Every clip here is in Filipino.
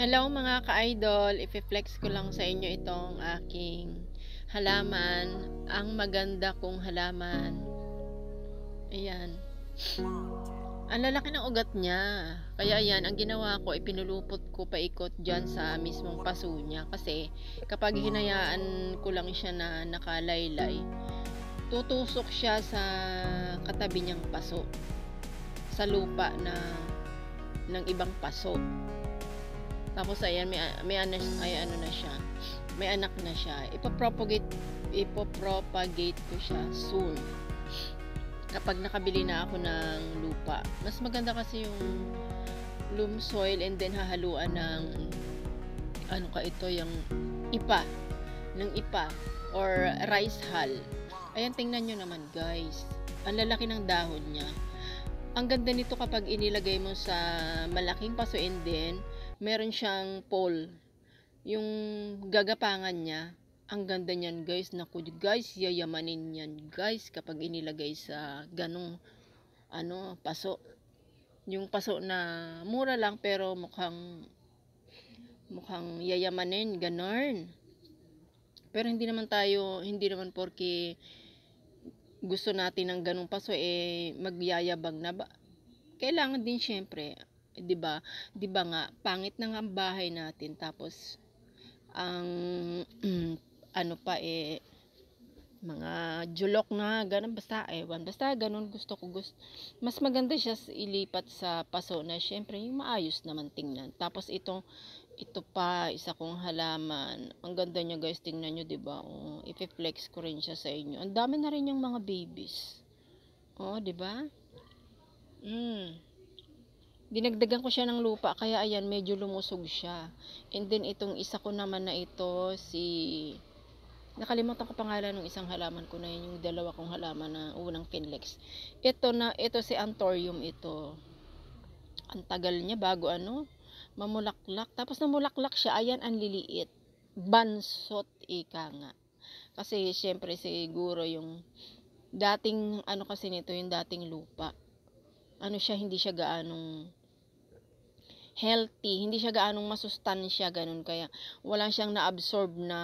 Hello mga ka-idol, ifi-flex ko lang sa inyo itong aking halaman, ang maganda kong halaman. Ayan. Ang lalaki ng ugat niya. Kaya ayan, ang ginawa ko, ipinulupot ko paikot dyan sa mismong paso niya. Kasi kapag hinayaan ko lang siya na nakalaylay, tutusok siya sa katabi niyang paso. Sa lupa ng ibang paso. Tapos ayan, may ano na siya. May anak na siya. Ipopropagate ko siya soon. Kapag nakabili na ako ng lupa. Mas maganda kasi yung loam soil and then hahaluan ng yung ipa or rice hull. Ayan, tingnan nyo naman guys. Ang lalaki ng dahon niya. Ang ganda nito kapag inilagay mo sa malaking paso and then meron siyang pole. Yung gagapangan niya, ang ganda niyan guys. Naku guys, yayamanin yan guys kapag inilagay sa ganong paso. Yung paso na mura lang pero mukhang yayamanin, ganon. Pero hindi naman porke gusto natin ng ganung paso magyayabang na ba. Kailangan din syempre, 'di ba? 'Di ba nga pangit na nga ang bahay natin tapos ang mga julok na ganun basta ganun gusto mas maganda siya ilipat sa paso na syempre yung maayos naman tingnan. Tapos ito pa isa kong halaman. Ang ganda niya guys, tingnan niyo 'di ba? Oh, ifi-flex ko rin siya sa inyo. Ang dami na rin yung mga babies. Oh, 'di ba? Dinagdagan ko siya ng lupa kaya ayan medyo lumusog siya. And then itong isa ko naman na ito nakalimutan ko pangalan ng isang halaman ko na yun, yung dalawa kong halaman na unang finlex. Ito si Anthurium ito. Ang tagal niya bago mamulaklak. Tapos namulaklak siya, ayan ang liliit. Bansot ika nga. Kasi syempre siguro yung dating kasi nito yung dating lupa. Hindi siya gaanong healthy, hindi siya gaanong masustansya ganun kaya wala siyang na-absorb na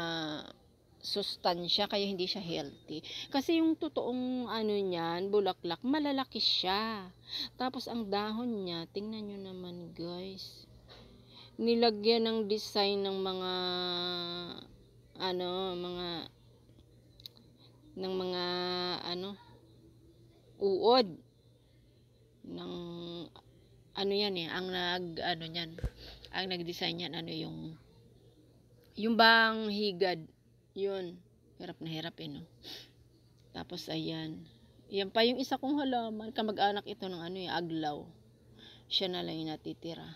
sustansya kaya hindi siya healthy. Kasi yung totoong niyan, bulaklak, malalaki siya. Tapos ang dahon niya, tingnan nyo naman guys. Nilagyan ng design ng mga uod ng yan ang ang nag-design yan yung bang higad yun, hirap na hirap no. Tapos ayan, yan pa yung isa kong halaman, kamag-anak ito ng aglaw. Siya na lang yung natitira.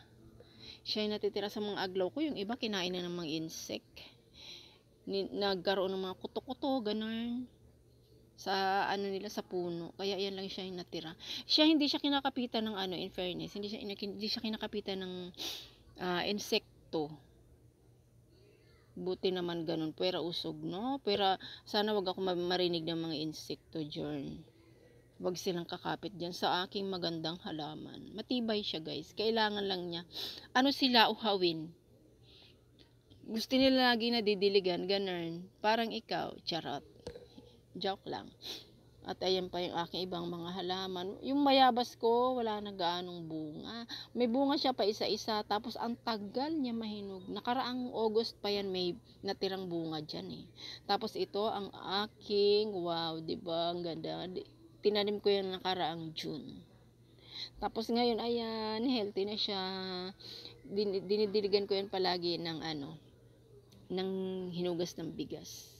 Siya yung natitira sa mga aglaw ko, yung iba kinain na ng mga insect. Nagkaroon ng mga kuto-kuto ganun sa nila sa puno. Kaya yan lang siya yung natira. Hindi siya kinakapitan ng in fairness, hindi siya kinakapitan ng insekto. Buti naman ganun, pera usog no. Pero sana wag ako marinig ng mga insekto diyan. Wag silang kakapit diyan sa aking magandang halaman. Matibay siya guys. Kailangan lang niya sila uhawin. Gusto nila lagi na didiligan, ganun. Parang ikaw, charot. Joke lang. At ayan pa yung aking ibang mga halaman. Yung mayabas ko, wala na gaanong bunga. May bunga siya pa isa-isa. Tapos ang tagal niya mahinog. Nakaraang August pa yan may natirang bunga dyan Tapos ito ang aking, wow, diba? Ang ganda. Tinanim ko yan nakaraang June. Tapos ngayon, ayan, healthy na siya. Dinidiligan ko yan palagi ng ng hinugas ng bigas.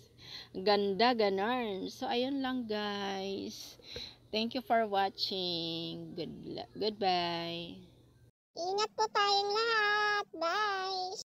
Ganda, ganon. So, ayun lang guys. Thank you for watching. Goodbye. Ingat po tayong lahat. Bye!